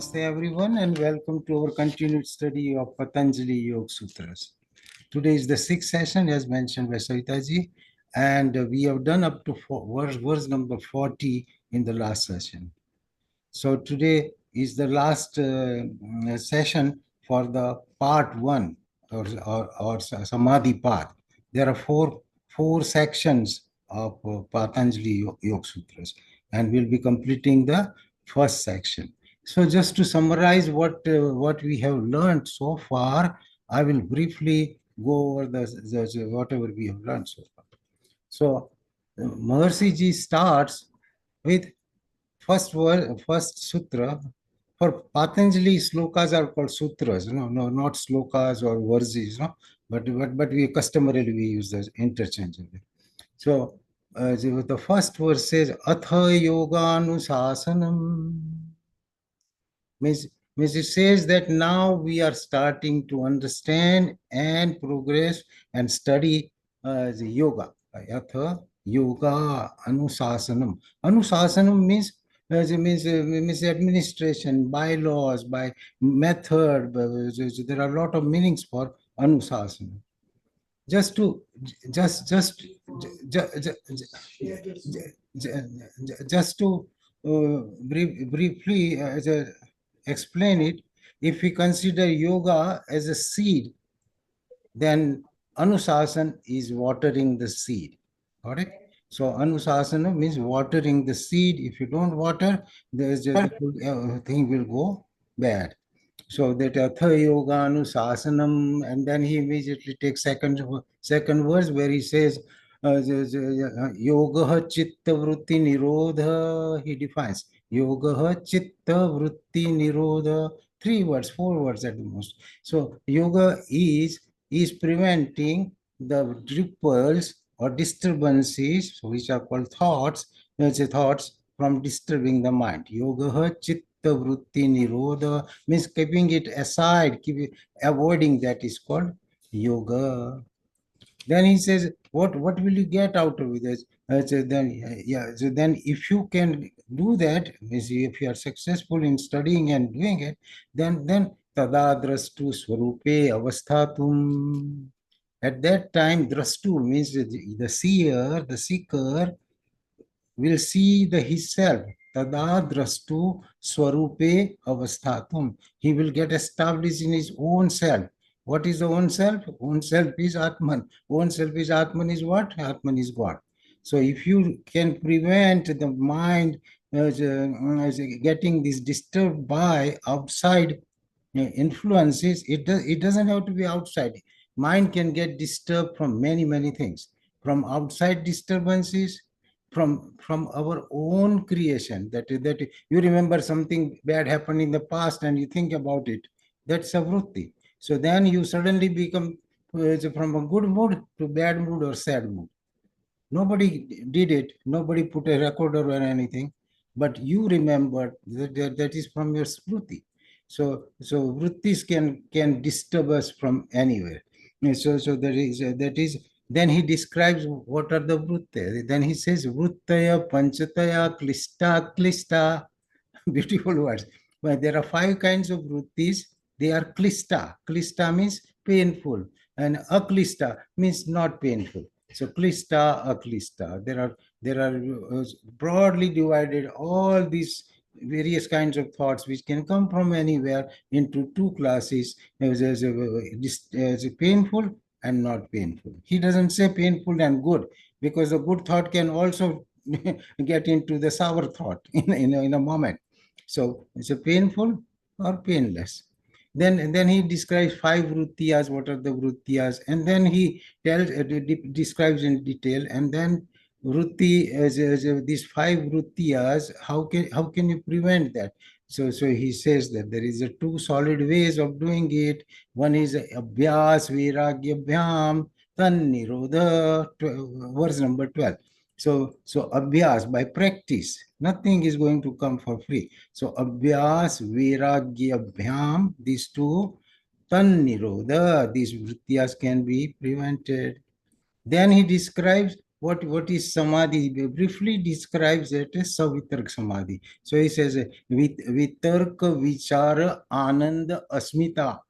Namaste everyone and welcome to our continued study of Patanjali YogSutras. Today is the sixth session as mentioned by Savitaji, and we have done up to verse number 40 in the last session. So today is the last session for the part one or Samadhi path. There are four sections of Patanjali Yoga Sutras, and we'll be completing the first section. So just to summarize what we have learned so far, I will briefly go over the whatever we have learned so far. So Maharishi Ji starts with first sutra. For Patanjali, slokas are called sutras, not slokas or verses, but we customarily we use this interchangeably. So the first verse says, Atha Yoganusasanam. Means it says that now we are starting to understand and progress and study the yoga. Atha Yoga Anusasanam. Anusasanam means administration, bylaws, by method. There are a lot of meanings for Anusasana. Just to briefly explain it, if we consider yoga as a seed, then Anusasan is watering the seed. Got it? So Anusasana means watering the seed. If you don't water, the thing will go bad. So that Atha Yoga Anusasanam, and then he immediately takes second verse where he says Yoga Chitta Vritti Nirodha. He defines Yoga Chitta Vritti Nirodha. 3 words, 4 words at the most. So yoga is preventing the ripples or disturbances, which are called thoughts, from disturbing the mind. Yoga Chitta Vritti Nirodha means keeping it aside, avoiding that is called yoga. Then he says, what will you get out of this? So then if you can do that, if you are successful in studying and doing it, then tada drastu swarupe avasthatum. At that time, drastu means the seer, the seeker will see the himself. Tada drastu swarupe avasthatum. He will get established in his own self. What is the own self? Own self is Atman. Own self is Atman is what? Atman is God. So if you can prevent the mind getting this disturbed by outside influences, it doesn't have to be outside. Mind can get disturbed from many things. From outside disturbances, from our own creation, that you remember something bad happened in the past and you think about it, that's a vritti. So then you suddenly become from a good mood to bad mood or sad mood. Nobody did it, nobody put a recorder or anything, but you remember that is from your smriti. So vrittis can disturb us from anywhere. So that is then he describes what are the vritte. Then he says vrittaya panchataya klista. Beautiful words. But there are 5 kinds of vrittis. They are klista. Klista means painful, and aklista means not painful. So klista, aklista. There are broadly divided all these various kinds of thoughts which can come from anywhere into 2 classes as painful and not painful. He doesn't say painful and good, because a good thought can also get into the sour thought in a moment. So it's a painful or painless. Then he describes 5 vruttiyas. What are the vruttiyas? And then he describes in detail. And then vrutti, these 5 vruttiyas, how can you prevent that? So he says that there is 2 solid ways of doing it. One is abhyas vairagya bhyam tan nirodha, verse number 12. So abhyas, by practice, nothing is going to come for free. So abhyas, vairagya, bhyam, these 2, tan nirodha, these vrittiyas can be prevented. Then he describes what is samadhi? He briefly describes it as savitark samadhi. So he says, vitarka vichara anand asmita.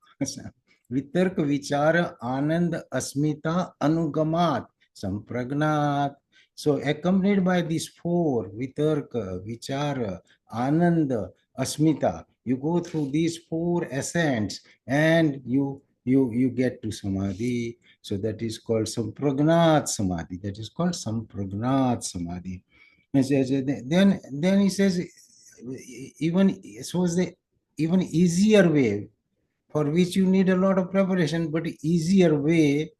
वितर्क विचार आनंद अस्मिता अनुगमात संप्रज्ञात. So accompanied by these four, vitarka, vichara, ananda, asmita, you go through these four ascents and you get to samadhi. So that is called sampragnat samadhi. That is called sampragnat samadhi. Then he says, even so is the even easier way, for which you need a lot of preparation, but easier way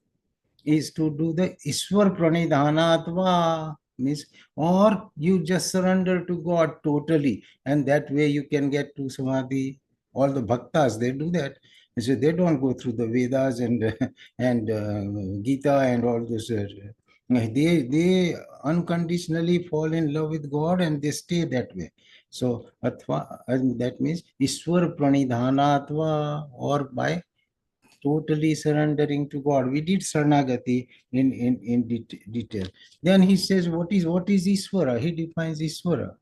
is to do the Iswar Pranidhanatva, means, or you just surrender to God totally, and that way you can get to Samadhi. All the bhaktas, they do that. So they don't go through the Vedas and Gita and all this. They unconditionally fall in love with God and they stay that way. So atva, that means Iswar Pranidhanatva, or by totally surrendering to God. We did Saranagati in detail. Then he says, what is Iswara? He defines Iswara.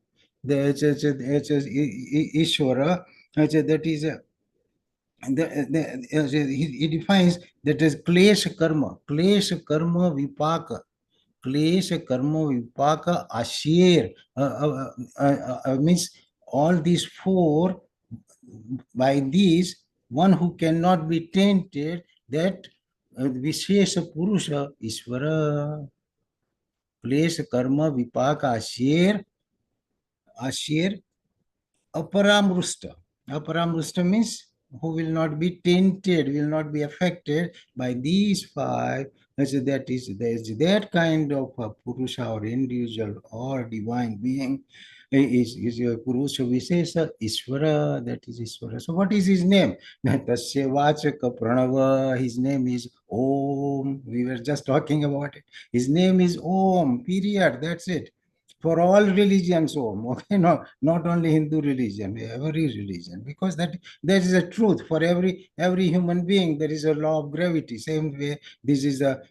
Ishvara, that is he defines that as klesha karma vipaka, klesha karma vipaka ashir, means all these four. By these, one who cannot be tainted, that Vishesha Purusha Ishvara, Klesha Karma Vipaka Ashir Aparamrusta. Aparamrusta means who will not be tainted, will not be affected by these five. That is, there is that kind of a Purusha or individual or divine being is your Purusha Vishesha Ishvara, that is Ishvara. So what is his name? Tasya Vachaka Pranava, his name is Om. We were just talking about it. His name is Om, period, that's it. For all religions, okay, no, not only Hindu religion, every religion, because that is a truth for every human being. There is a law of gravity. Same way, this is the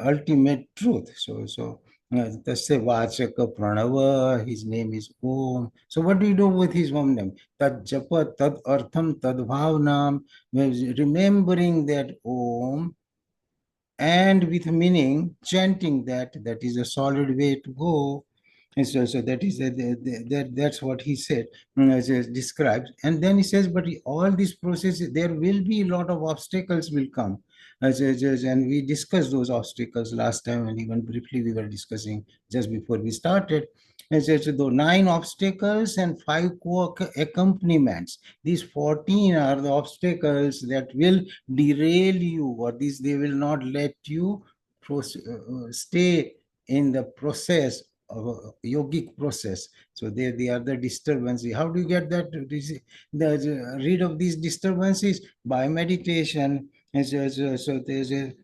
ultimate truth. So Tasya Vachaka Pranava, his name is Om. So what do you do with his Om name? Tad Japa, Tad Artham, Tad Bhavnam, remembering that Om and with meaning, chanting that is a solid way to go. And so that is that's what he said, describes. And then he says, but all these processes, there will be a lot of obstacles will come. And we discussed those obstacles last time, and even briefly we were discussing just before we started. And so the 9 obstacles and 5 accompaniments. These 14 are the obstacles that will derail you, or these they will not let you stay in the process of a yogic process. So they are the disturbances. How do you get that? Rid of these disturbances by meditation. And so there's a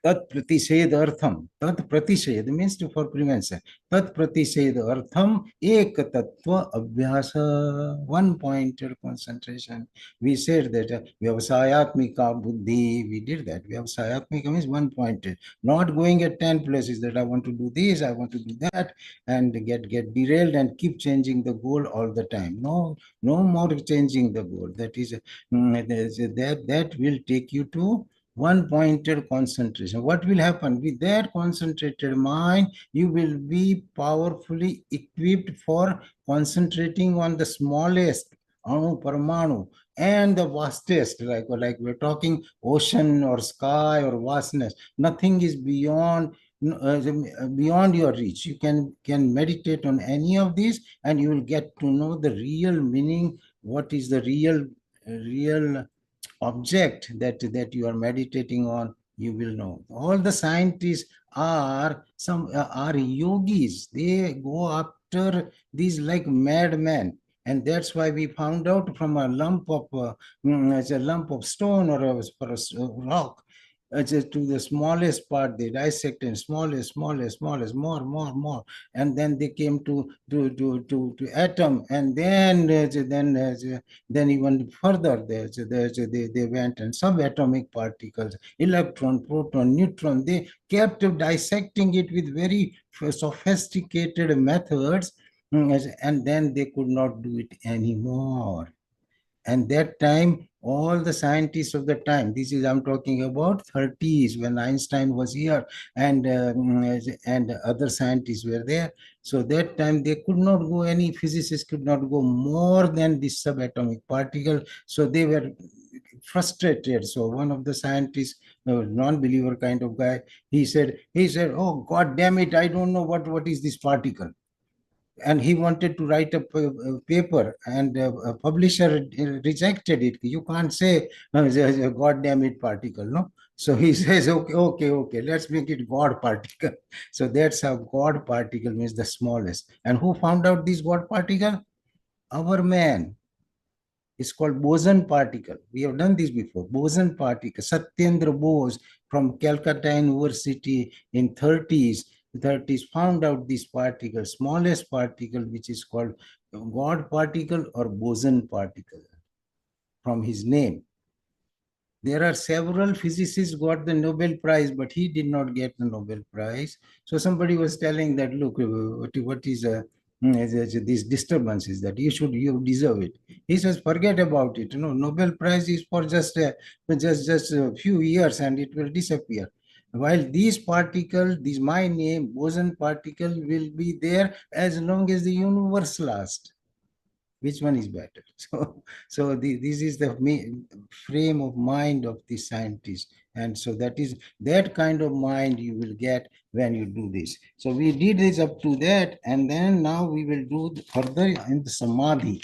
tat pratished artham. Tat pratished means for prevention. Tat pratished artham ek tattva abhyasa, one pointer concentration. We said that vyavasayatmika buddhi, we did that. Vyavasayatmika means one pointer, not going at 10 places that I want to do this, I want to do that, and get derailed and keep changing the goal all the time. No more changing the goal. That is that will take you to one pointed concentration. What will happen with that concentrated mind? You will be powerfully equipped for concentrating on the smallest anu paramanu and the vastest, like we're talking ocean or sky or vastness. Nothing is beyond your reach. You can meditate on any of these and you will get to know the real meaning. What is the real object that you are meditating on? You will know. All the scientists are yogis. They go after these like madmen, and that's why we found out from a lump of stone or a rock. just to the smallest part. They dissected smallest, more, and then they came to atom, and then even further they went, and subatomic particles, electron, proton, neutron. They kept dissecting it with very sophisticated methods, and then they could not do it anymore. And that time, all the scientists of the time, this is, I'm talking about 30s, when Einstein was here, and other scientists were there. So that time they could not go, any physicists could not go more than this subatomic particle. So they were frustrated. So one of the scientists, non-believer kind of guy, he said, oh, God damn it, I don't know what is this particle. And he wanted to write a paper, and a publisher rejected it. You can't say God damn it particle, no. So he says, okay, let's make it God particle. So that's how God particle means the smallest. And who found out this God particle? Our man. It's called boson particle. We have done this before. Boson particle. Satyendra Bose from Calcutta University in 30s found out this particle, smallest particle, which is called God particle or boson particle, from his name. There are several physicists got the Nobel Prize, but he did not get the Nobel Prize. So somebody was telling that, look, what is these disturbances, that you deserve it. He says, forget about it. Nobel Prize is for just a few years and it will disappear. While these particles, my name, boson particle, will be there as long as the universe lasts. Which one is better? This is the frame of mind of the scientist. And so that kind of mind you will get when you do this. So we did this up to that, and then now we will do further in the samadhi.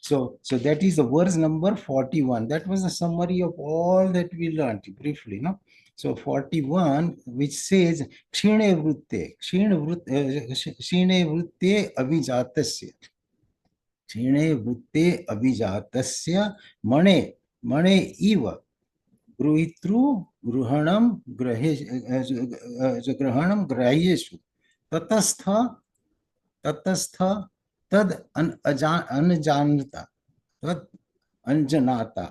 So that is the verse number 41. That was the summary of all that we learned briefly, no? So 41, which says, Kshine Vrutte, Kshine Vrutte Avijatasya. क्षीणे वृत्ते अभिजातस्य मणे मणे इव गृहीतृ ग्रहणं ग्राह्येषु ततस्थ ततस्थ तद अनजानता तद anjanata.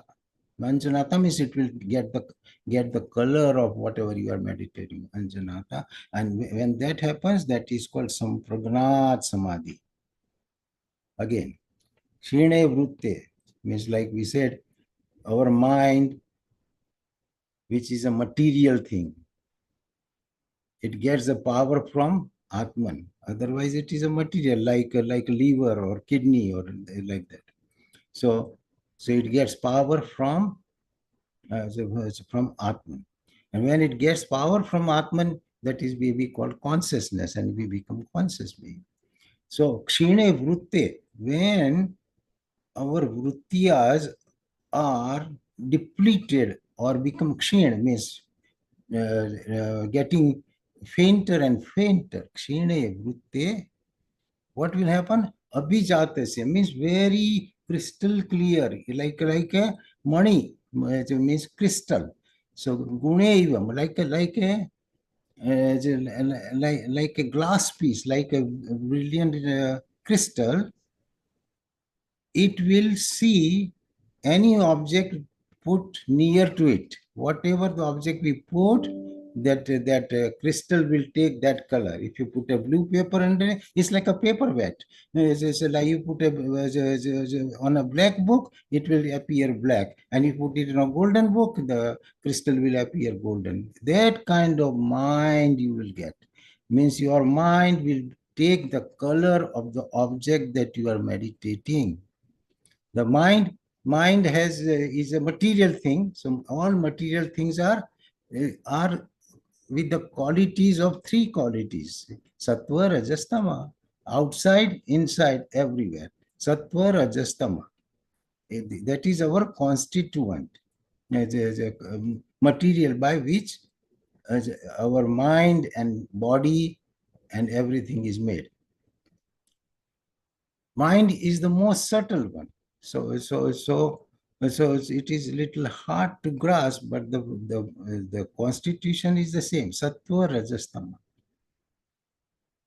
Anjanata means it will get the color of whatever you are meditating, anjanata. And when that happens, that is called sampragnat samadhi. Again, Shine Vrutte means, like we said, our mind, which is a material thing, it gets the power from Atman. Otherwise, it is a material, like a liver or kidney or like that. So it gets power from Atman. And when it gets power from Atman, that is we call consciousness, and we become conscious being. So Kshine Vrutte, when our vruttiyas are depleted or become kshin, means getting fainter and fainter. Kshine vrutte, what will happen? Abhijatasya means very crystal clear, like a money, means crystal. So guneivam, like a glass piece, like a brilliant crystal. It will see any object put near to it. Whatever the object we put, that crystal will take that color. If you put a blue paper under it, it's like a paper wet. It's like you put on a black book, it will appear black. And if you put it in a golden book, the crystal will appear golden. That kind of mind you will get. Means your mind will take the color of the object that you are meditating. The mind is a material thing. So all material things are with the qualities of three qualities: sattva, rajas, tama. Outside, inside, everywhere. Sattva, rajas, tama. That is our constituent, material by which our mind and body and everything is made. Mind is the most subtle one. So So it is a little hard to grasp, but the constitution is the same. Sattva, Rajas, Tama.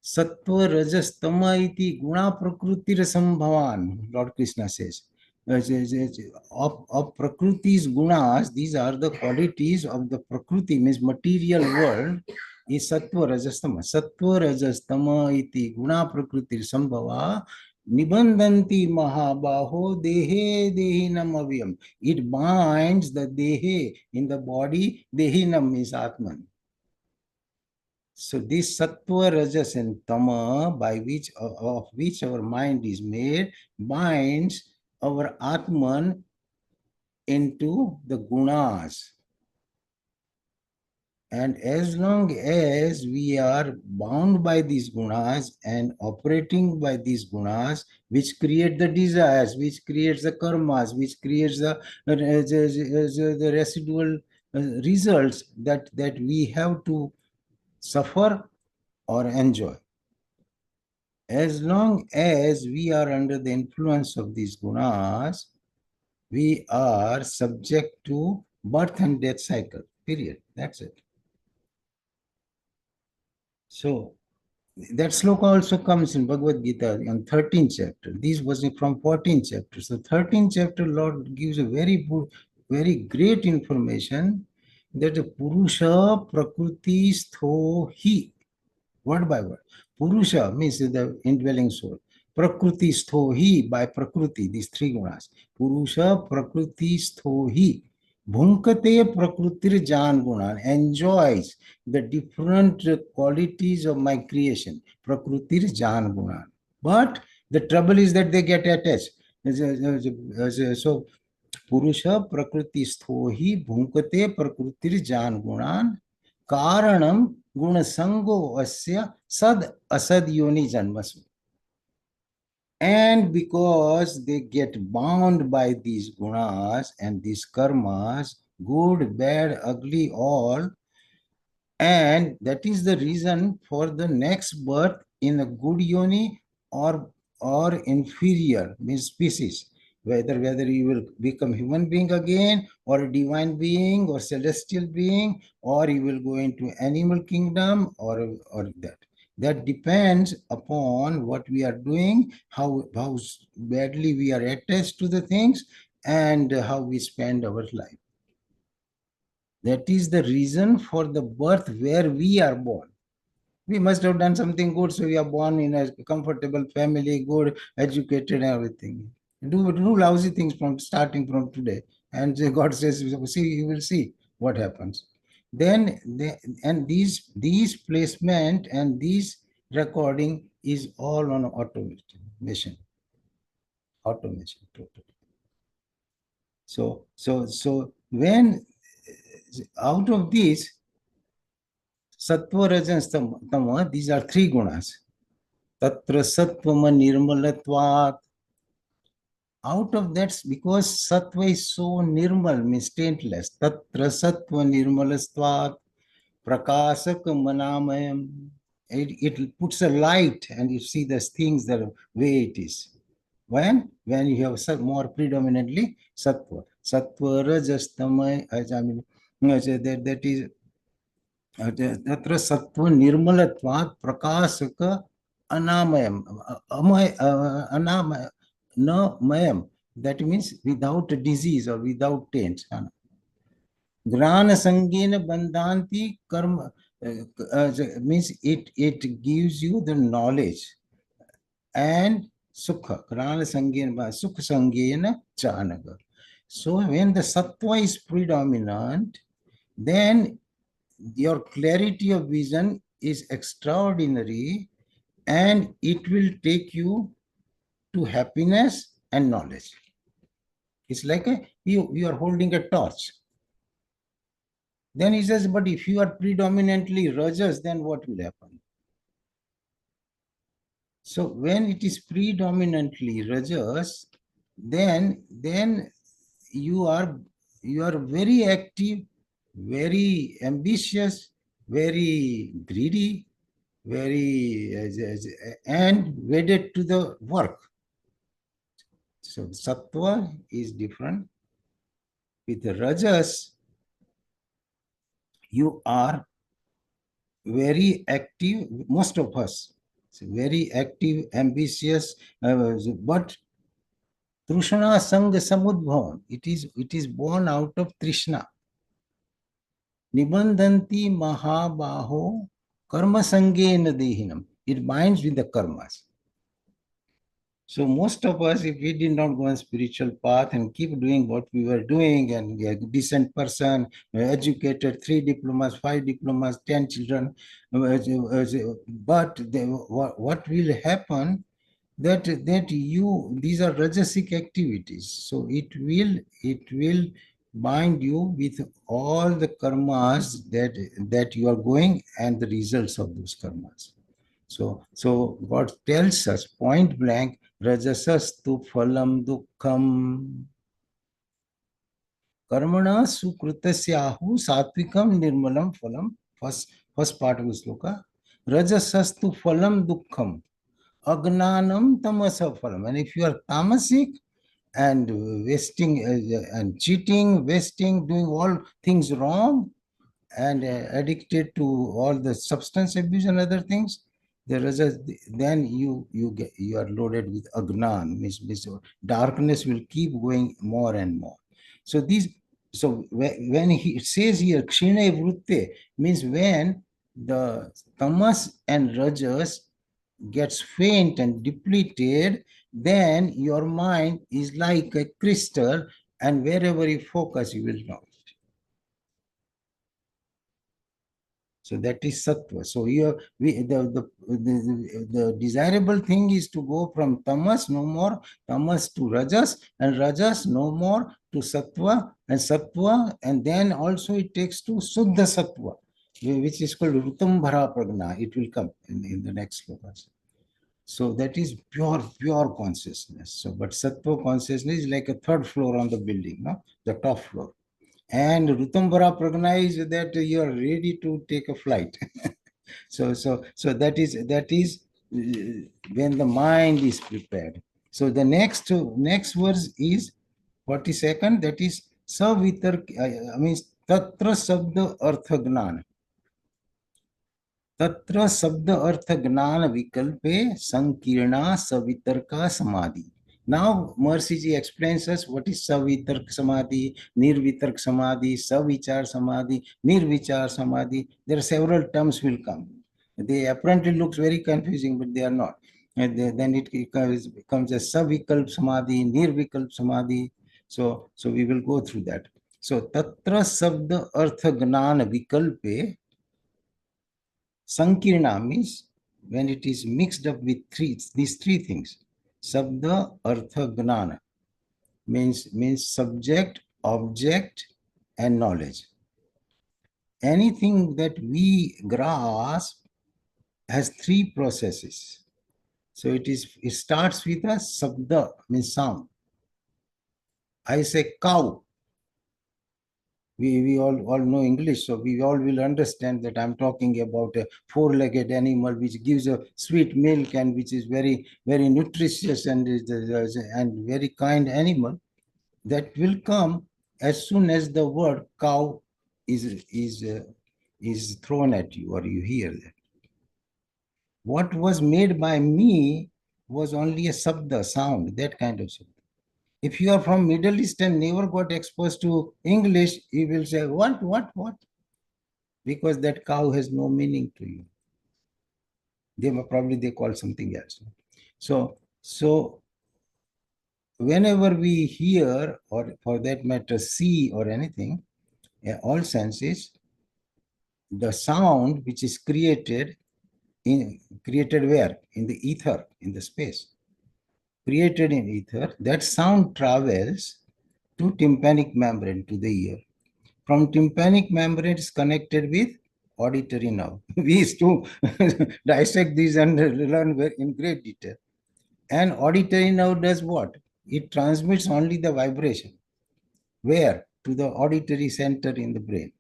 Sattva, Rajas, Tama iti guna prakrutir sambhavan, Lord Krishna says. Of Prakriti's gunas, these are the qualities of the Prakriti, means material world, is Sattva, Rajas, Tama. Sattva, Rajas, Tama iti guna prakrutir sambhava Nibandanti Mahabaho Dehe Dehinam Avyam. It binds the Dehe in the body, Dehinam is Atman. So this Sattva, Rajas and Tama, by which of which our mind is made, binds our Atman into the gunas. And as long as we are bound by these gunas and operating by these gunas, which create the desires, which creates the karmas, which creates the residual results that we have to suffer or enjoy. As long as we are under the influence of these gunas, we are subject to birth and death cycle, period. That's it. So that sloka also comes in Bhagavad Gita on 13th chapter. This was from 14th chapter. So 13th chapter, Lord gives a very great information that the Purusha Prakriti Stho Hi, word by word. Purusha means the indwelling soul. Prakriti Stho Hi, by Prakriti, these three gunas. Purusha Prakriti Stho Hi. Bhunkate Prakrutir Jan Gunan, enjoys the different qualities of my creation. Prakrutir Jan Gunan. But the trouble is that they get attached. So, Purusha Prakriti Sthohi Bhunkate Prakrutir Jan Gunan Karanam Gunasango Asya Sad Asad Yoni Janmasu. And because they get bound by these gunas and these karmas, good, bad, ugly, all, and that is the reason for the next birth in a good yoni or inferior means species. Whether you will become human being again, or a divine being, or celestial being, or you will go into animal kingdom, or that. That depends upon what we are doing, how badly we are attached to the things, and how we spend our life. That is the reason for the birth where we are born. We must have done something good, so we are born in a comfortable family, good, educated, everything. Do lousy things from starting from today. And God says, see, you will see what happens. Then, and these placement and these recording is all on automation. Automation, totally. So when out of these, Sattva, Rajas, Tama, these are three gunas. Tatra Sattvama Nirmalatvat. Out of that, because Sattva is so nirmal, means taintless. Tatra Sattva Nirmalastvat. Prakasak Manamayam. It puts a light and you see the things the way it is. When you have more predominantly Sattva. Sattva, Rajas, Tama, I mean, that is तत्र सत्व निर्मलत्वात् प्रकाशक अनामयम अनामय न मयम, that means without disease or without taint. Grana sangena bandhanti karma, means it gives you the knowledge, and sukha grana sangena sukha sangena chanaga. So when the sattva is predominant, then your clarity of vision is extraordinary, and it will take you to happiness and knowledge. It's like you are holding a torch. Then he says, but if you are predominantly Rajas, then what will happen? So when it is predominantly Rajas, then you are very active, very ambitious, very greedy, very and wedded to the work. So sattva is different, With the rajas, you are very active, most of us, very active, ambitious, but Trishna Sangha Samudbhavan, it is born out of Trishna. Nibandanti Mahabaho Karma Sangena Dehinam. It binds with the karmas. So most of us, if we did not go on spiritual path and keep doing what we were doing, and we are a decent person, educated, 3 diplomas, 5 diplomas, 10 children, but what will happen that these are rajasic activities, so it will bind you with all the karmas that you are going and the results of those karmas. So God tells us point blank, rajasastu phalam dukkham karmana sukritasyahu satvikam nirmalam phalam. First part of the sloka. Rajasastu phalam dukkham agnanam tamasa phalam. And if you are tamasic and wasting and cheating, wasting, doing all things wrong, and addicted to all the substance abuse and other things, then you are loaded with agnan, means darkness will keep going more and more. So these, so when he says here kshine vrutte, means when the tamas and rajas gets faint and depleted, then your mind is like a crystal, and wherever you focus, you will know. So that is sattva. So here the desirable thing is to go from tamas, no more tamas, to rajas, and rajas no more to sattva, and sattva, and then also it takes to suddha sattva, which is called rutambhara pragna. It will come in the next slokas. So that is pure consciousness. So, but sattva consciousness is like a third floor on the building, no? The top floor. And Rutambara Pragna is that you are ready to take a flight. So that is when the mind is prepared. So the next verse is 42nd. That is Savitar, means Tatra Sabda Artha Gnan. तत्र शब्द अर्थ ज्ञान विकल्पे संकीर्णा सवितर्का समाधि. Now Mercy explains us what is savitark samadhi, nirvitark samadhi, savichar samadhi, nirvichar samadhi. There are several terms will come. They apparently looks very confusing, but they are not. And then it becomes a savikalp samadhi, nirvikalp samadhi. So we will go through that. So tatra sabda artha gnan vikalpe. Sankirna means when it is mixed up with these three things. Sabda, Artha, Gnana means subject, object, and knowledge. Anything that we grasp has three processes. So it starts with a sabda, means sound. I say cow. We all know English, so we all will understand that I'm talking about a four-legged animal which gives a sweet milk and which is very, very nutritious and very kind animal. That will come as soon as the word cow is thrown at you or you hear that. What was made by me was only a sabda, sound, that kind of sabda. If you are from Middle East and never got exposed to English, you will say, what? Because that cow has no meaning to you. They call something else. So whenever we hear, or for that matter, see or anything, all senses, the sound which is created where? In the ether, in the space. Created in ether, that sound travels to tympanic membrane, to the ear. From tympanic membrane is connected with auditory nerve. We used to dissect these and learn in great detail. And auditory nerve does what? It transmits only the vibration. Where? To the auditory center in the brain.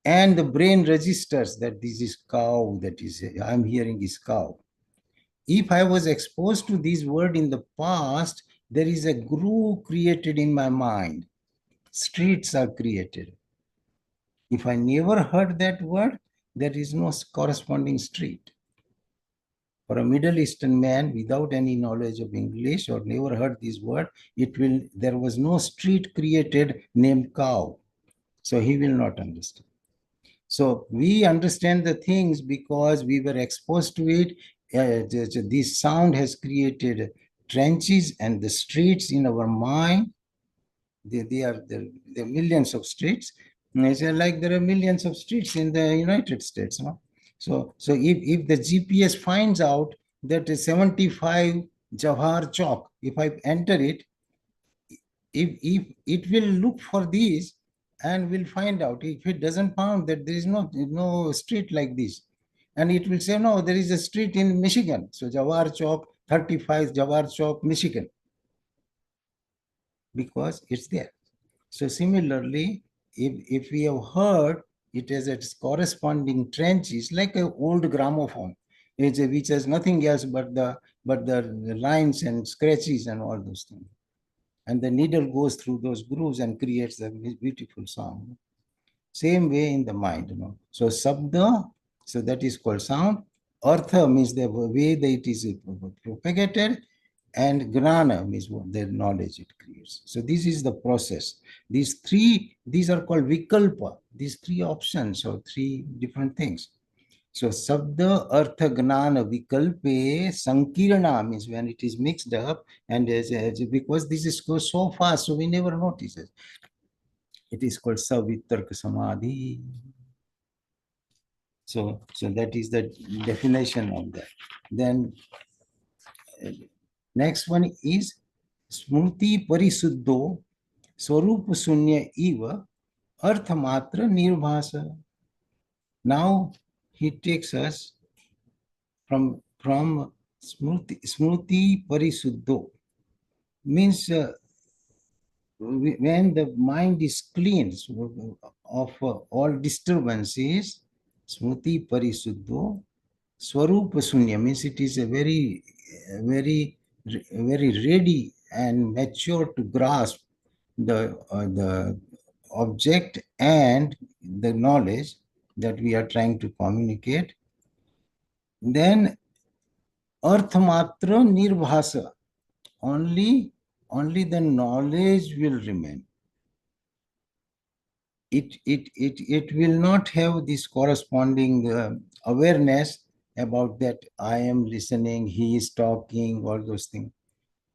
And the brain registers that this is cow, that is, I'm hearing is cow. If I was exposed to this word in the past, there is a groove created in my mind. streets are created. If I never heard that word, there is no corresponding street. For a Middle Eastern man without any knowledge of English or never heard this word, there was no street created named cow. So he will not understand. So we understand the things because we were exposed to it. This sound has created trenches and the streets in our mind. There are millions of streets. It's like there are millions of streets in the United States. No? So if the GPS finds out that 75 Jawahar Chowk, if I enter it, if it will look for these and will find out. If it doesn't found that there is no street like this, and it will say no, there is a street in Michigan. So Jawahar Chowk, 35 Jawahar Chowk, Michigan, because it's there. So similarly, if we have heard it as its corresponding trenches, like an old gramophone, which has nothing else but the lines and scratches and all those things. And the needle goes through those grooves and creates a beautiful sound. Same way in the mind. So sabda, so that is called sound. Artha means the way that it is propagated, and gnana means what the knowledge it creates. So this is the process. These are called vikalpa. These three options or three different things. So sabda, artha, gnana, vikalpe, sankirana means when it is mixed up, and because this is goes so fast, so we never notice it. It is called savitarka samadhi. So that is the definition of that. Then next one is smruti parisuddho swarupa sunya eva artha matra nirbhasa. Now he takes us from smruti parisuddho, means when the mind is clean of all disturbances, smruti parisuddho swarupa sunya, means it is a very ready and mature to grasp the object and the knowledge that we are trying to communicate. Then arthamatra nirbhasa, only the knowledge will remain. It will not have this corresponding awareness about that I am listening, he is talking, all those things.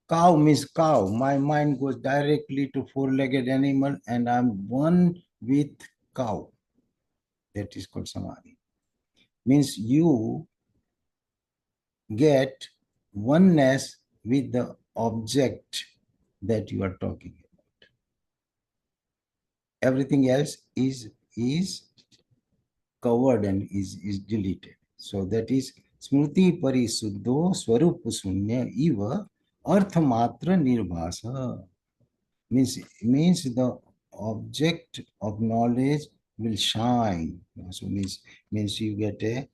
Cow means cow. My mind goes directly to four-legged animal and I'm one with cow. That is called samadhi. Means you get oneness with the object that you are talking about. Everything else is covered and is deleted. So that is smruti parisuddho swarupa sunya eva arthamatra nirbhasa. Means the object of knowledge will shine. So means you get a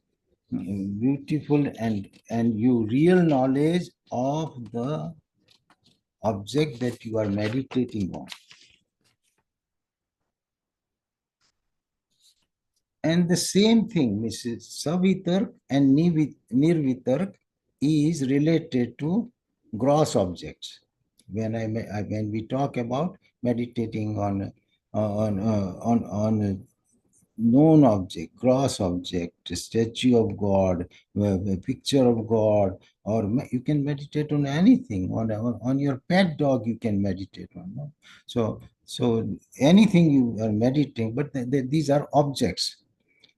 beautiful and you real knowledge of the object that you are meditating on. And the same thing, Mrs. Savitark and Nirvitark is related to gross objects. When we talk about meditating on a known object, gross object, a statue of God, a picture of God, or you can meditate on anything. On your pet dog, you can meditate on. No? So anything you are meditating, but these are objects.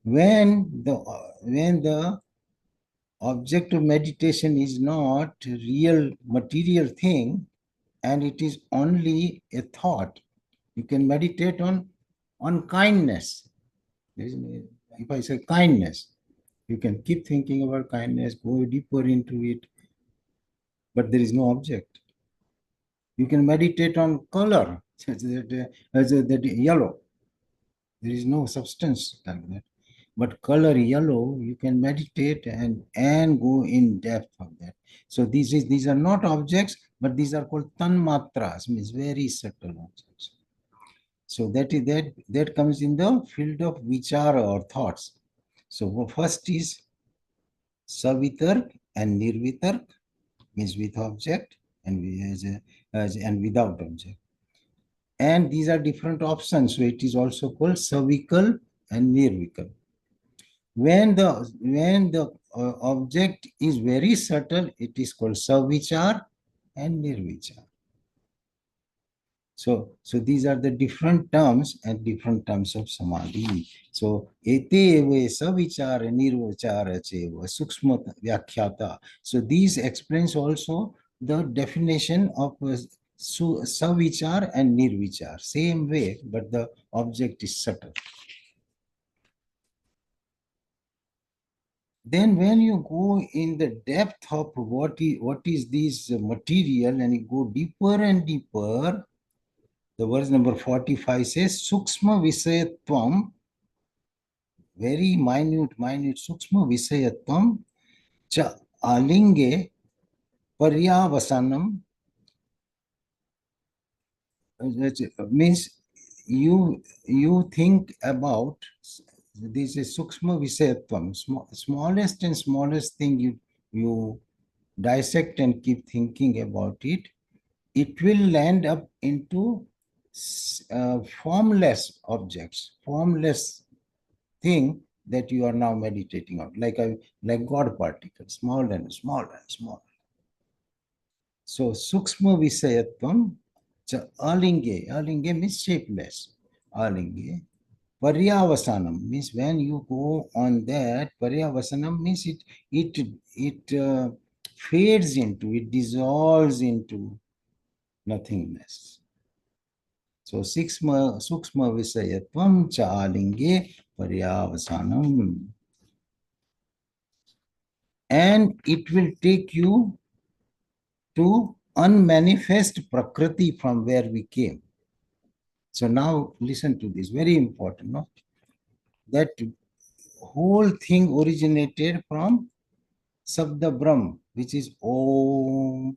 When the object of meditation is not a real material thing and it is only a thought, you can meditate on kindness. If I say kindness, you can keep thinking about kindness, go deeper into it, but there is no object. You can meditate on color, that yellow. There is no substance like that. But color yellow, you can meditate and go in depth of that. So these are not objects, but these are called tanmatras, means very subtle objects. So that comes in the field of vichara or thoughts. So first is savitark and nirvitark, means with object and and without object. And these are different options. So it is also called savikal and nirvikal. When the object is very subtle, it is called savichar and nirvichar. So these are the different terms and different terms of samadhi. So ete eve savichara nirvichara cheva sukshma vyakhyata. So these explains also the definition of savichar and nirvichar. Same way, but the object is subtle. Then when you go in the depth of what is this material and you go deeper and deeper, the verse number 45 says, Sukshma Visayatvam, very minute Sukshma Visayatvam, cha alinge paryavasanam, means you think about, this is Sukshma Visayatvam, smallest and smallest thing you dissect and keep thinking about it, it will land up into formless objects, formless thing that you are now meditating on, like God particles, small and small and small. So sukshma visayatvam cha alinge means shapeless. Alinge. Paryavasanam means when you go on that, paryavasanam means it fades into, it dissolves into nothingness. So sukshma visayatvam cha alinge paryavasanam. And it will take you to unmanifest prakriti from where we came. So now listen to this, very important, no? That whole thing originated from Sabda Brahm, which is Om.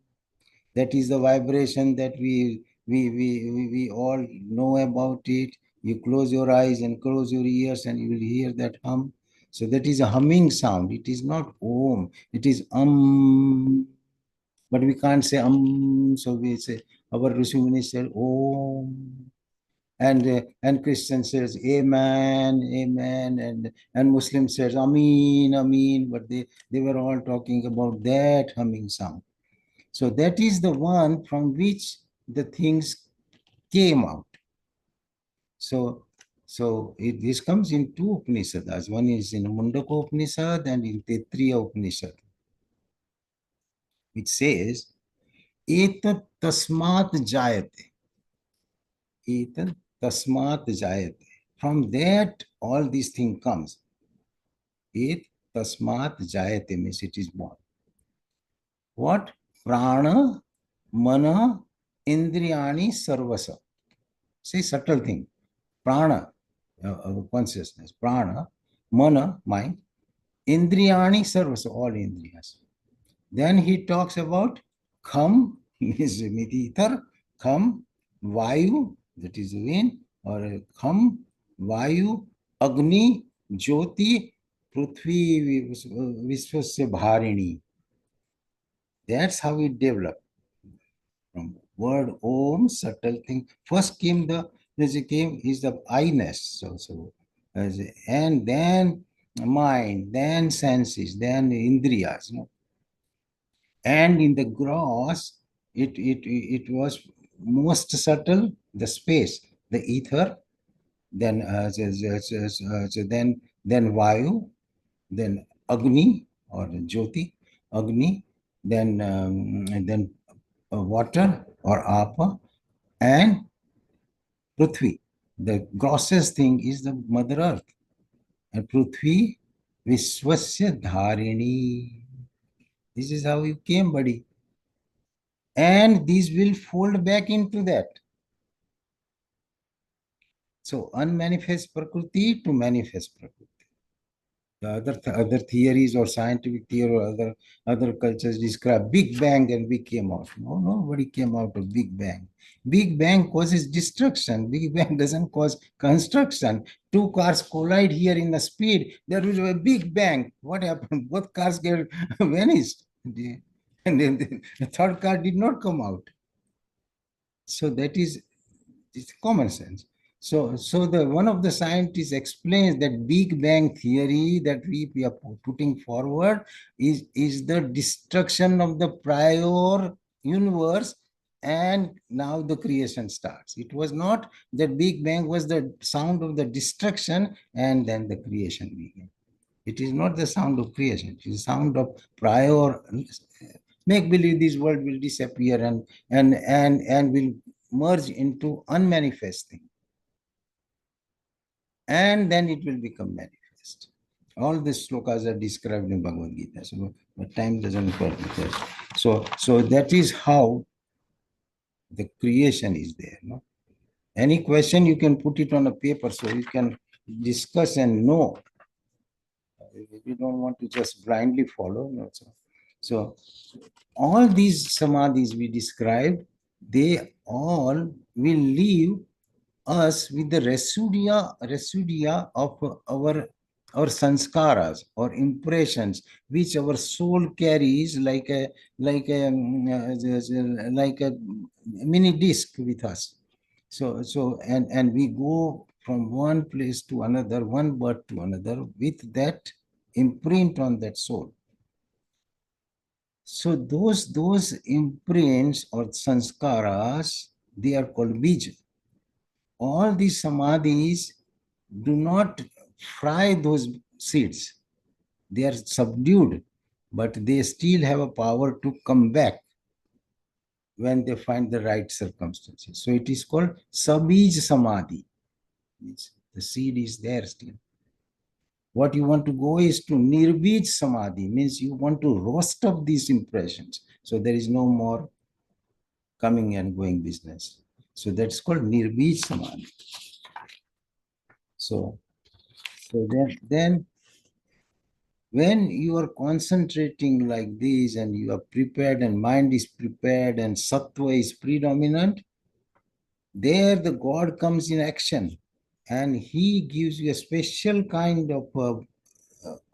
That is the vibration that we all know about it. You close your eyes and close your ears and you will hear that hum. So that is a humming sound. It is not Om. It is But we can't say so we say, our Rishi Muni said Om. And Christian says Amen, Amen, and Muslim says Ameen, Ameen, but they were all talking about that humming sound. So that is the one from which the things came out. So this comes in two Upanishads. One is in Mundaka Upanishad and in Taittiriya Upanishad, which says, Etat tasmat jayate. Etat tasmat jayate. From that, all these things comes. Et tasmat jayate means it is born. What? Prana, mana, indriyani, sarvasa. Say subtle thing. Prana, consciousness. Prana, mana, mind. Indriyani, sarvasa, all indriyas. Then he talks about kham, is ether, kham, vayu, that is wind, or kham, vayu, agni, jyoti, prithvi, vishwasya bharini. That's how it developed. From word om, subtle thing. First came is the I-ness. And then mind, then senses, then indriyas. And in the gross, it was most subtle, the space, the ether, then then vayu, then agni or jyoti, agni, then water or apa, and prithvi. The grossest thing is the Mother Earth. And prithvi vishwasya dharini. This is how you came, buddy. And these will fold back into that. So unmanifest prakriti to manifest prakriti. other theories or scientific theory or other cultures describe Big Bang and we came out. No, nobody came out of Big Bang. Big Bang causes destruction. Big Bang doesn't cause construction. Two cars collide here in the speed. There was a Big Bang. What happened? Both cars get vanished. And then the third car did not come out. So that is it's common sense. So the one of the scientists explains that Big Bang theory that we are putting forward is the destruction of the prior universe, and now the creation starts. It was not that Big Bang was the sound of the destruction and then the creation began. It is not the sound of creation. It is the sound of prior make believe this world will disappear and will merge into unmanifest thing, and then it will become manifest. All these slokas are described in Bhagavad Gita, so but time doesn't permit. So that is how the creation is there. No? Any question you can put it on a paper so you can discuss and know. You don't want to just blindly follow. No? So all these samadhis we described, they all will leave us with the residia of our sanskaras or impressions which our soul carries like a mini disc with us. And we go from one place to another, one birth to another with that imprint on that soul. So those imprints or sanskaras, they are called bija. All these samadhis do not fry those seeds. They are subdued, but they still have a power to come back when they find the right circumstances. So it is called sabij samadhi. Means the seed is there still. What you want to go is to nirbij samadhi, means you want to roast up these impressions. So there is no more coming and going business. So that's called nirbij samadhi. So then when you are concentrating like this and you are prepared and mind is prepared and sattva is predominant, there the God comes in action and he gives you a special kind of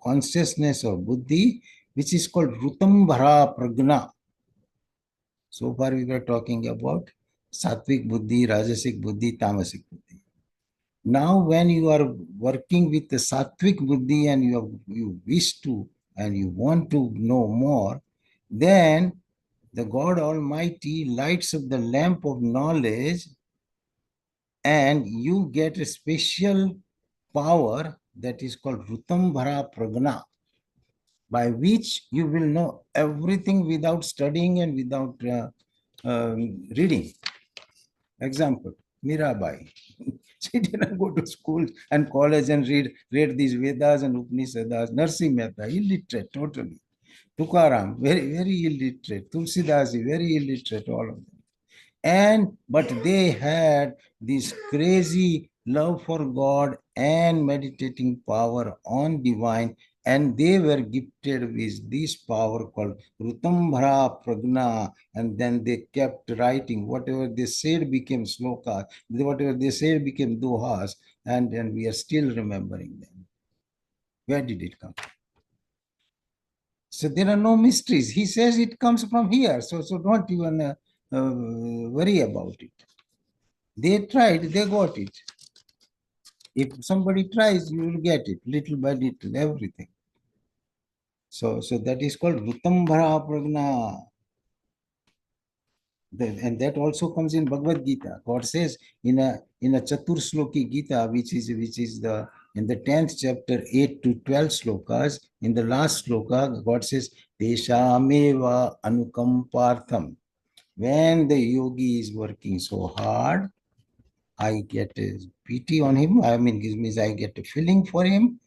consciousness or buddhi, which is called Rutambhara Pragna. So far we were talking about Sattvic Buddhi, Rajasic Buddhi, Tamasic Buddhi. Now when you are working with the Sattvic Buddhi and you wish to and you want to know more, then the God Almighty lights up the lamp of knowledge and you get a special power that is called Rutambhara Pragna, by which you will know everything without studying and without reading. Example, Mirabai. She didn't go to school and college and read these Vedas and Upanishads. Narsi Mehta, illiterate totally. Tukaram, very illiterate. Tulsidasi, very illiterate, all of them. But they had this crazy love for God and meditating power on divine, and they were gifted with this power called Rutambhara Pragna, and then they kept writing. Whatever they said became slokas, whatever they said became dohas, and we are still remembering them. Where did it come from? So there are no mysteries. He says it comes from here. So don't even worry about it. They tried, they got it. If somebody tries, you will get it, little by little, everything. So that is called Rutambhara Pragna. And that also comes in Bhagavad Gita. God says in a Chatur Shloki Gita, which is the in the 10th chapter, 8 to 12 slokas, in the last sloka, God says, Teshameva Anukampartham. When the yogi is working so hard, I get a pity on him. I mean, it means I get a feeling for him.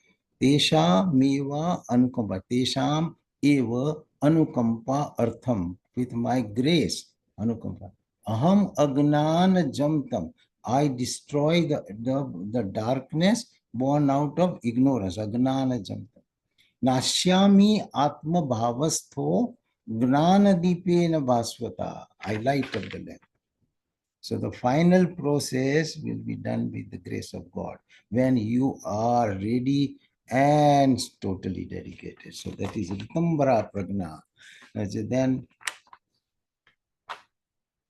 Tesha meva anukampa. Tesham eva anukampa artham. With my grace, anukampa. Aham agnana jamtam. I destroy the darkness born out of ignorance. Agnana jamtam. Nashyami Atma Bhavastho Gnanadipena Bhaswata. I light up the lamp. So the final process will be done with the grace of God when you are ready and totally dedicated. So that is Ritambara Pragna. Then,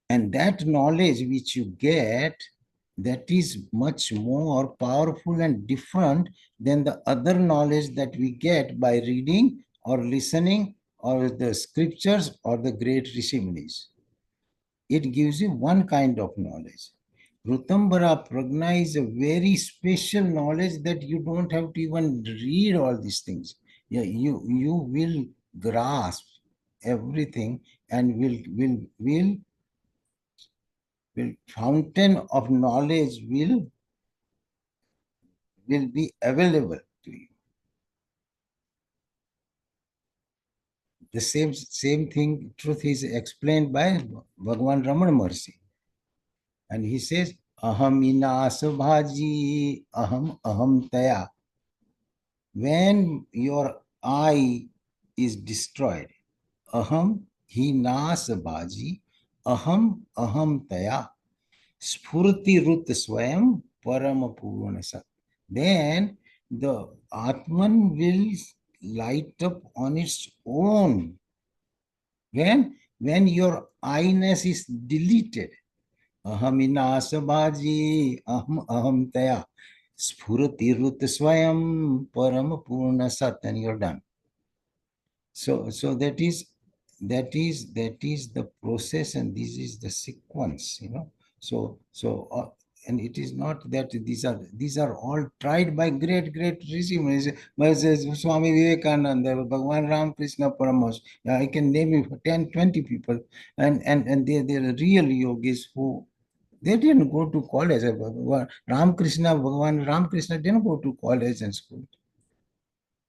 and that knowledge which you get, that is much more powerful and different than the other knowledge that we get by reading or listening or the scriptures or the great Rishi Munis. It gives you one kind of knowledge. Rutambara Pragna is a very special knowledge that you don't have to even read all these things. Yeah, you will grasp everything and will fountain of knowledge will be available to you. The same thing, truth is explained by Bhagavan Ramana Maharshi. And he says, Aham inas bhaji, aham taya. When your I is destroyed, aham hinas bhaji, aham taya. Spurti rut swayam param purana sat. Then the Atman will light up on its own. When your I-ness is deleted, aham aham taya. Spurti rut swayam param purna sat, and you're done. So that is the process, and this is the sequence, so and it is not that these are all tried by great Rishi Munis. Swami Vivekananda, Bhagavan Ramakrishna Paramahansa. I can name you 10 20 people, and they're real yogis who they didn't go to college. Bhagavan Ramakrishna didn't go to college and school,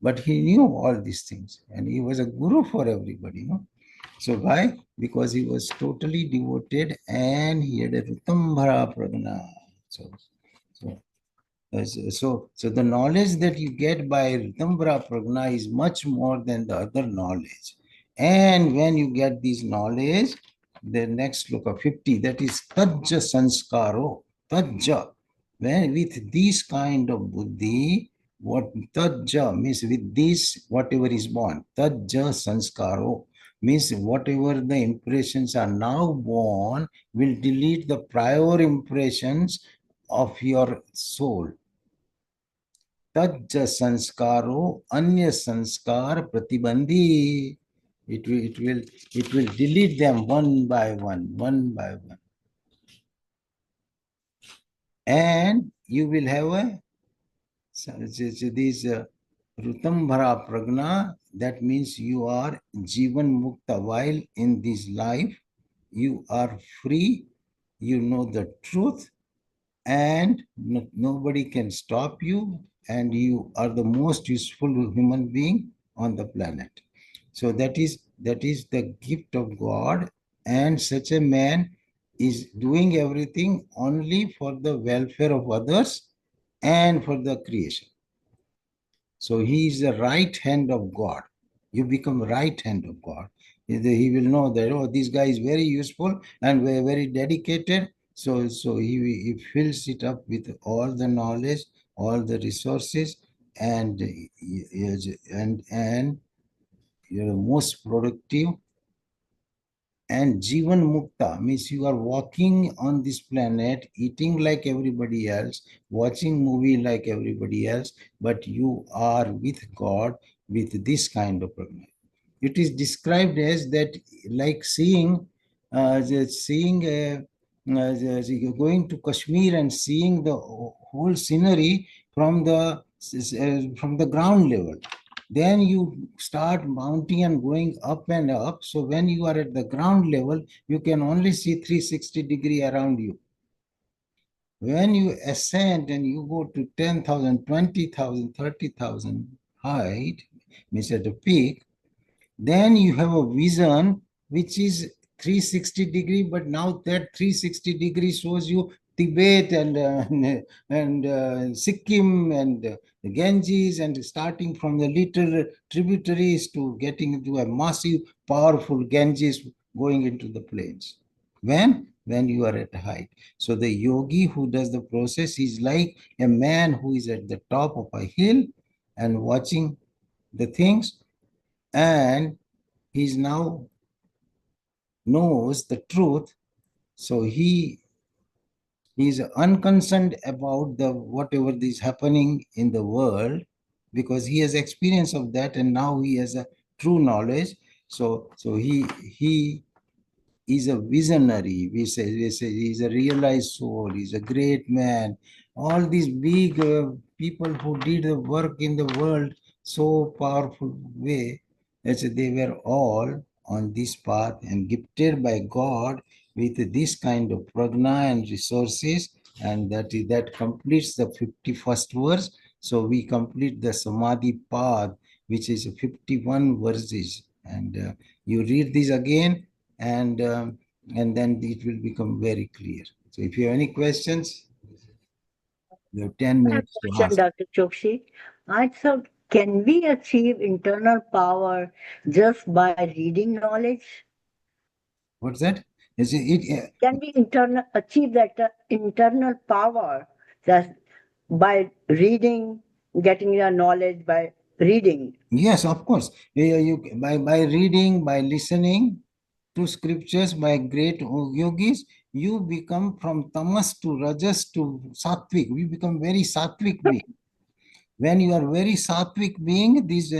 but he knew all these things and he was a guru for everybody. So why? Because he was totally devoted and he had a Ritambhara Pragna. So, so so the knowledge that you get by Ritambhara Pragna is much more than the other knowledge. And when you get this knowledge, the next sloka 50, that is Tajja Sanskaro. Tajja. When with this kind of buddhi, what Tajja means, with this, whatever is born, Tajja Sanskaro means whatever the impressions are now born will delete the prior impressions of your soul. Tajja sanskaro anya sanskar pratibandhi. It will delete them one by one by one. And you will have this Rutambhara Pragna. That means you are Jivan Mukta. While in this life, you are free, you know the truth, and nobody can stop you, and you are the most useful human being on the planet. So that is the gift of God, and such a man is doing everything only for the welfare of others and for the creation. So he is the right hand of God. You become right hand of God. He will know that, oh, this guy is very useful and very dedicated. So he fills it up with all the knowledge, all the resources, and you're most productive. And Jivan Mukta means you are walking on this planet, eating like everybody else, watching movie like everybody else, but you are with God with this kind of pragna. It is described as that, like going to Kashmir and seeing the whole scenery from the ground level. Then you start mounting and going up and up. So when you are at the ground level, you can only see 360-degree around you. When you ascend and you go to 10,000, 20,000, 30,000 height, means at the peak, then you have a vision which is 360-degree, but now that 360-degree shows you Tibet and Sikkim and the Ganges, and starting from the little tributaries to getting into a massive, powerful Ganges going into the plains. When you are at height. So the yogi who does the process is like a man who is at the top of a hill and watching the things, and he's now knows the truth. So he is unconcerned about the whatever is happening in the world, because he has experience of that, and now he has a true knowledge. So he he's a visionary. We say he's a realized soul. He's a great man. All these big people who did the work in the world so powerful way, they were all on this path and gifted by God with this kind of prajna and resources, and that completes the 51st verse. So we complete the samadhi path, which is 51 verses, and you read this again, and then it will become very clear. So if you have any questions, you have 10 I have minutes a to question, ask. Dr. Chokshi. I thought, can we achieve internal power just by reading knowledge? What's that? Can we achieve that internal power just by reading, getting your knowledge by reading? Yes, of course. By reading, by listening to scriptures by great yogis, you become from tamas to rajas to sattvic. We become very sattvic being. When you are very sattvic being, this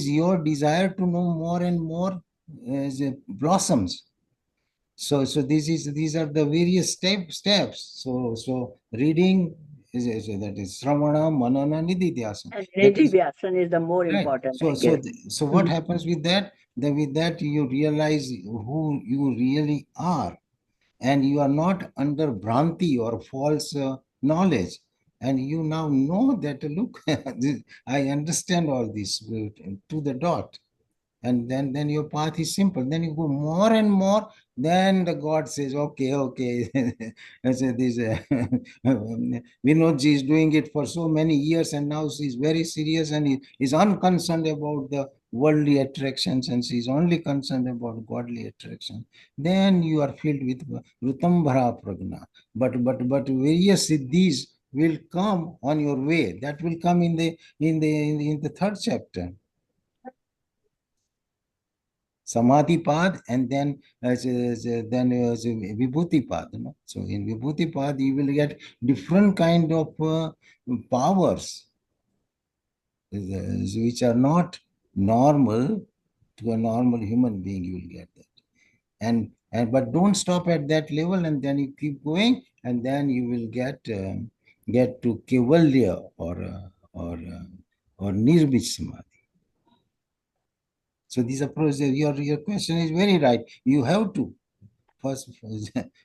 your desire to know more and more blossoms. So these are the various steps. So reading is that is Sramana, Manana, Nididhyasana. And That is Nidhi is the more right. important, So I so guess. th- so what Mhm. happens with that? With that you realize who you really are, and you are not under Bhranti or false knowledge. And you now know that, look, I understand all this to the dot, and then your path is simple. Then you go more and more, then the God says, okay. I say this Vinodji is doing it for so many years, and now she's very serious, and he is unconcerned about the worldly attractions, and she's only concerned about godly attraction. Then you are filled with Rutambhara Pragna. But various siddhis will come on your way. That will come in the third chapter, Samadhi path, and then Vibhuti path. So in Vibhuti path, you will get different kind of powers, which are not normal to a normal human being. You will get that, and but don't stop at that level, and then you keep going, and then you will get to Kevalya or Nirbich Samadhi. So these approach, your question is very right. You have to first.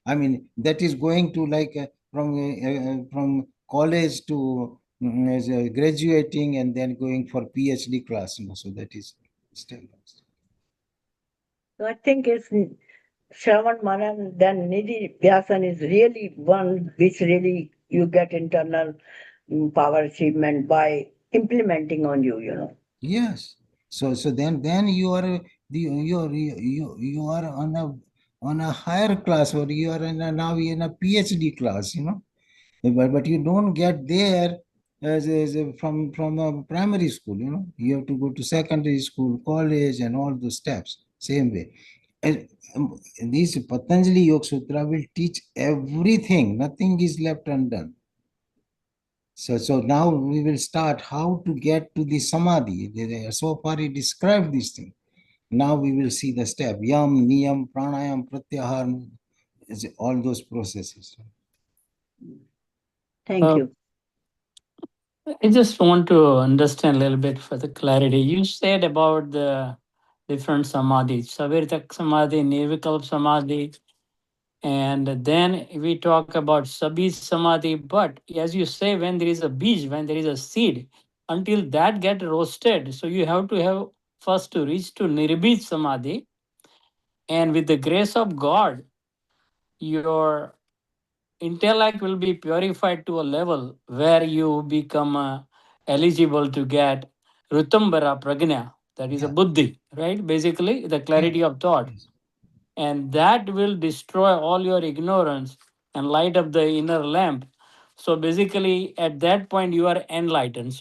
I mean, that is going to like from college to graduating, and then going for PhD class. So that is still. So I think it's Shravan Manan, then Nidhi is really one which really you get internal power achievement by implementing on you. Yes. So then you are you are on a higher class, or you are now in a PhD class. But you don't get there from a primary school. You have to go to secondary school, college, and all those steps. Same way. And, this Patanjali YogSutra will teach everything. Nothing is left undone. So now we will start how to get to the samadhi. So far he described this thing. Now we will see the step. Yam, niyam, pranayam, pratyahar, all those processes. Thank you. I just want to understand a little bit for the clarity. You said about the different samadhis, Saviritak Samadhi, Nirvikalp Samadhi, and then we talk about Sabhi Samadhi. But as you say, when there is a beej, when there is a seed, until that get roasted, so you have to have first to reach to Nirbij Samadhi, and with the grace of God, your intellect will be purified to a level where you become eligible to get Rutambara Pragna, that is a Yeah. buddhi, right? Basically, the Yes. clarity of thought. Yes. And that will destroy all your ignorance and light up the inner lamp. So basically, at that point, you are enlightened.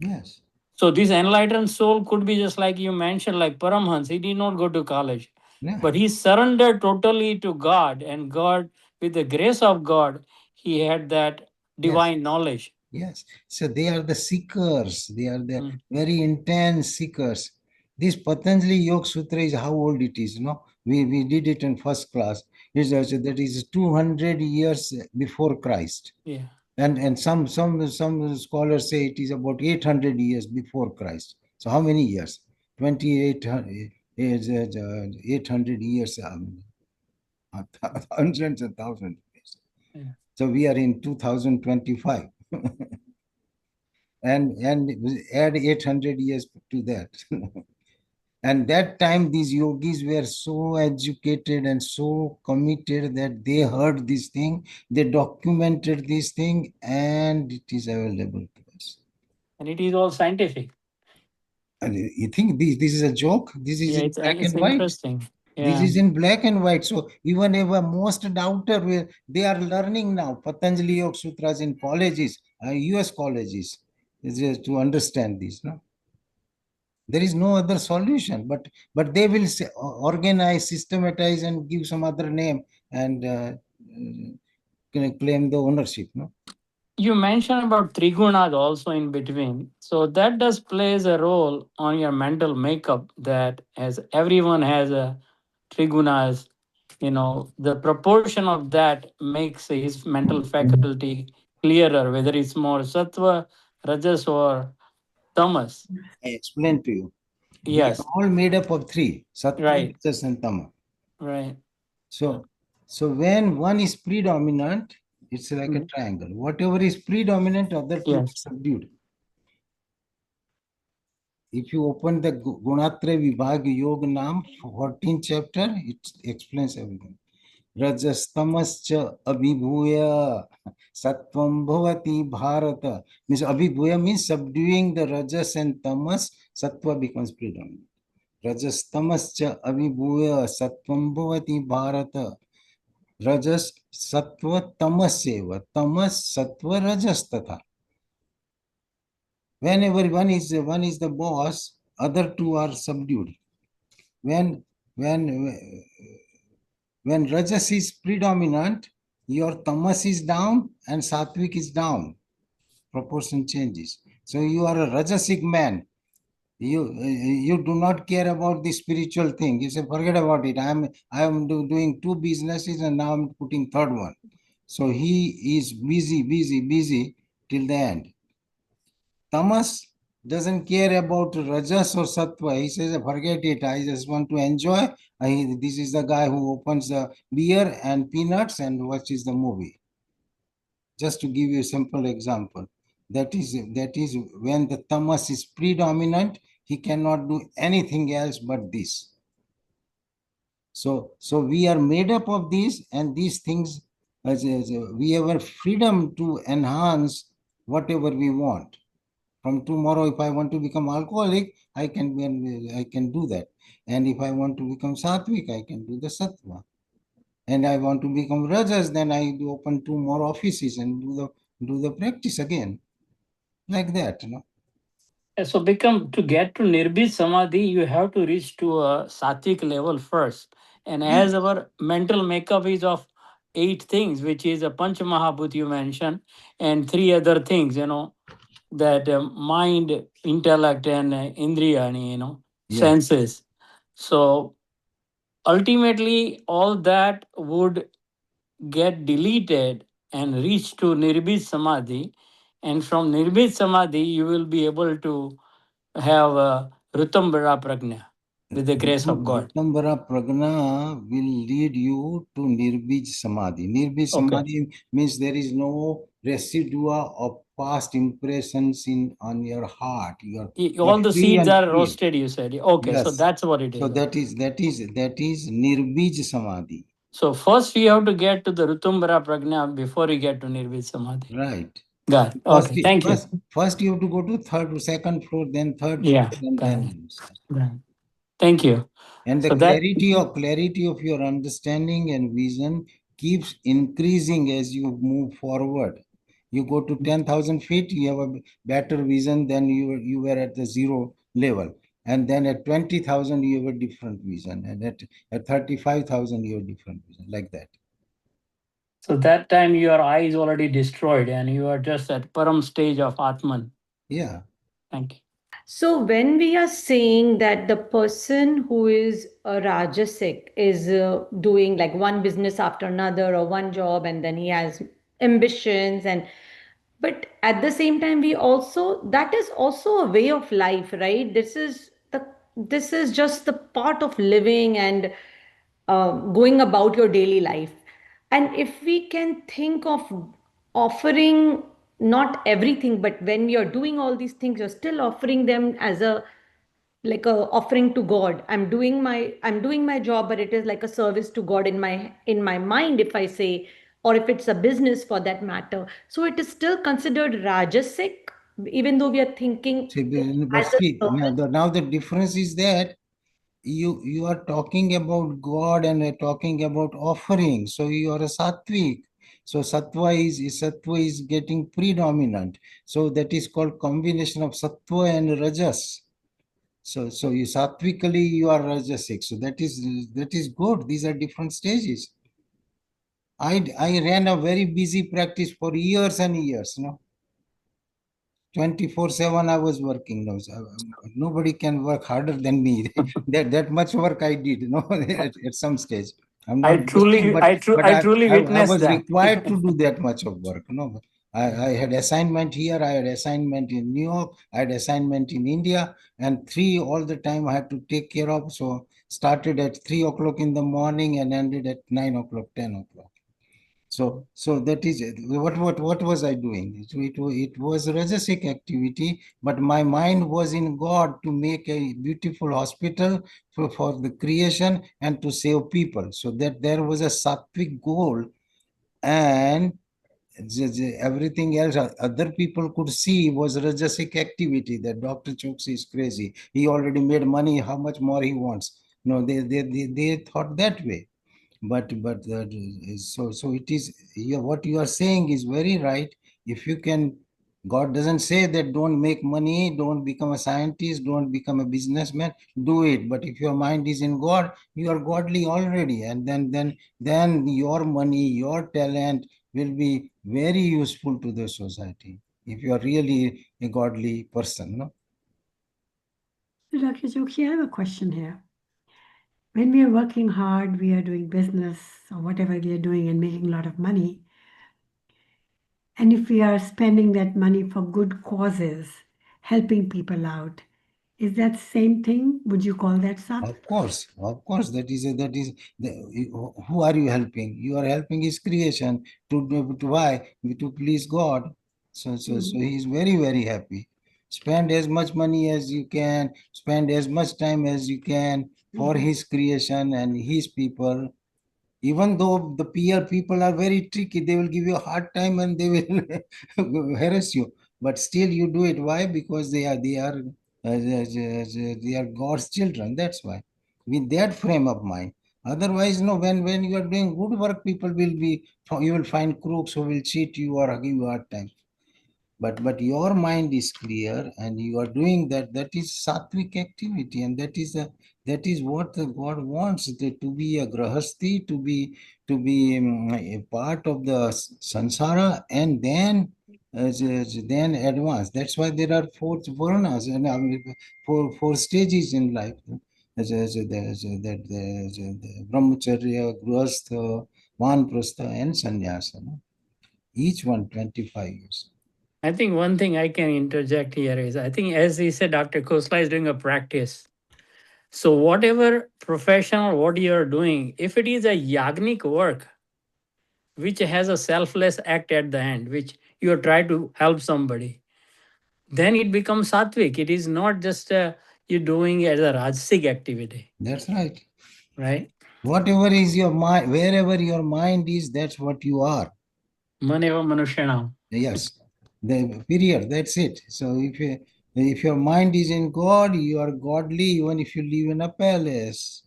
Yes. So this enlightened soul could be just like you mentioned, like Paramhans. He did not go to college, Yeah. but he surrendered totally to God, and God, with the grace of God, he had that Yes. divine knowledge. Yes. So they are the seekers. They are the Mm. very intense seekers. This Patanjali Yoga Sutra is how old it is. No, we did it in first class. It's also, that is 200 years before Christ. Yeah. And some scholars say it is about 800 years before Christ. So how many years? 2800 is 800 years, hundreds and thousands of years. Yeah. So we are in 2025, and add 800 years to that. And that time these yogis were so educated and so committed that they heard this thing, they documented this thing, and it is available to us. And it is all scientific. And you think this is a joke? This is Yeah, in black it's and white. interesting. This Yeah. is in black and white. So even if a most doubter, they are learning now Patanjali Yoga Sutras in colleges, US colleges, to understand this. No, there is no other solution. But they will say, organize, systematize, and give some other name and claim the ownership. No. You mentioned about trigunas also in between. So that does plays a role on your mental makeup, that as everyone has a trigunas, the proportion of that makes his mental faculty clearer, whether it's more sattva, rajas, or tamas. I explained to you. We are Yes, all made up of three: sattva, right, rajas, and tama. right. So when one is predominant, it's like a Mhm. triangle. Whatever is predominant, other two are Yes. subdued. If you open the Gunatra Vibhag Yoga Nam 14th chapter, it explains everything. Rajastamascha abhibhuya sattvam bhavati bharata. Means abhibhuya means subduing the rajas and tamas, sattva becomes predominant. Rajastamascha abhibhuya sattvam bhavati bharata. Rajas sattva tamaseva. Tamas sattva rajas tatha. Whenever one is the boss, other two are subdued. When when when rajas is predominant, your tamas is down and sattvic is down. Proportion changes. So you are a rajasic man. You do not care about the spiritual thing. You say, forget about it. I am doing two businesses and now I'm putting third one. So he is busy, busy, busy till the end. Tamas doesn't care about rajas or sattva. He says, forget it. I just want to enjoy. This is the guy who opens the beer and peanuts and watches the movie. Just to give you a simple example, that is when the tamas is predominant, he cannot do anything else but this. So we are made up of these, and these things, we have a freedom to enhance whatever we want. From tomorrow, if I want to become alcoholic, I can do that. And if I want to become sattvic, I can do the sattva. And I want to become rajas, then I open two more offices and do the practice again. Like that, So become to get to Nirbit Samadhi, you have to reach to a sattvic level first. And as Yes. our mental makeup is of 8 things, which is a Panch Mahabhut you mentioned, and 3 other things, that mind, intellect, and indriya, Yes. senses. So ultimately, all that would get deleted and reach to Nirbit Samadhi. And from Nirbit Samadhi, you will be able to have a Rutambara Prajna with the grace of God. Ritambara Pragna will lead you to Nirbij Samadhi. Nirbij Okay. Samadhi means there is no residue of past impressions on your heart. You are All the free seeds and are clear. roasted, you said. Okay, so Yes. that's what it So is. that is Nirbij Samadhi. So first you have to get to the Rutumbara Prajna before you get to Nirvid Samadhi. Right. Got it. First, Okay, thank you. first you have to go to third, second floor, then third floor, Yeah, and got then it. you start. Got it. Thank you. And the So that clarity of your understanding and vision keeps increasing as you move forward. You go to 10,000 feet, you have a better vision than you were at the zero level. And then at 20,000, you have a different vision. And at 35,000, you have a different vision, like that. so that time your eye is already destroyed and you are just at param stage of Atman. Yeah. Thank you. So when we are saying that the person who is a rajasic is doing like one business after another or one job, and then he has ambitions, and but at the same time we also, that is also a way of life, right? This is just the part of living and going about your daily life. And if we can think of offering not everything, but when you're doing all these things, you're still offering them as a like a offering to God. I'm doing my job, but it is like a service to God in my mind, if I say, or if it's a business for that matter. So it is still considered rajasic, even though we are thinking See, it but as a see, service. now the difference is that you are talking about God and talking about offering. So you are a sattvic. So sattva is getting predominant. So that is called combination of sattva and rajas. So you sattvically you are rajasic. So that is good. These are different stages. I ran a very busy practice for years and years. 24/7 I was working. No, so, nobody can work harder than me. that much work I did, at some stage. I'm I not boasting, truly, but I, tru- but I I, truly I, I witnessed was that. required to do that much of work. I had assignment here, I had assignment in New York, I had assignment in India, and three all the time I had to take care of. So started at 3 o'clock in the morning and ended at 9 o'clock, 10 o'clock. So that is it. What was I doing? It was rajasic activity, but my mind was in God to make a beautiful hospital for the creation and to save people. So that there was a sattvic goal, and everything else other people could see was rajasic activity. That Dr. Chokshi is crazy. He already made money. How much more he wants? No, they thought that way. But so it is, what you are saying is very right. If you can, God doesn't say that don't make money, don't become a scientist, don't become a businessman, do it. But if your mind is in God, you are godly already, and then your money, your talent will be very useful to the society if you are really a godly person, no? So, Dr. Chokshi, I have a question here. When we are working hard, we are doing business or whatever we are doing and making a lot of money, and if we are spending that money for good causes, helping people out, is that same thing? Would you call that sat? Of course, who are you helping? You are helping his creation to why? To please God. So Mhm. he is very, very happy. Spend as much money as you can, spend as much time as you can for Mhm. his creation and his people. Even though the peer people are very tricky, they will give you a hard time and they will harass you, but still you do it. Why? Because they are God's children. That's why, with that frame of mind. Otherwise, no, when you are doing good work, people will be, you will find crooks who will cheat you or give you a hard time. But your mind is clear and you are doing that. That is sattvic activity, and that is what the God wants, to be a grahasti, to be a part of the sansara, and then advance. That's why there are four varnas, and four stages in life. The brahmacharya, grihastha, vanprastha, and sannyasa, no? Each one 25 years. I think one thing I can interject here is I think, as he said, Dr. Khosla is doing a practice. So, whatever professional what you are doing, if it is a yagnic work, which has a selfless act at the end, which you are trying to help somebody, then it becomes sattvic. It is not just you doing as a rajasic activity, That's right. right? Whatever is your mind, wherever your mind is, that's what you are. Maneva Manushanam. Yes, the period. That's it. So if your mind is in God, you are godly, even if you live in a palace.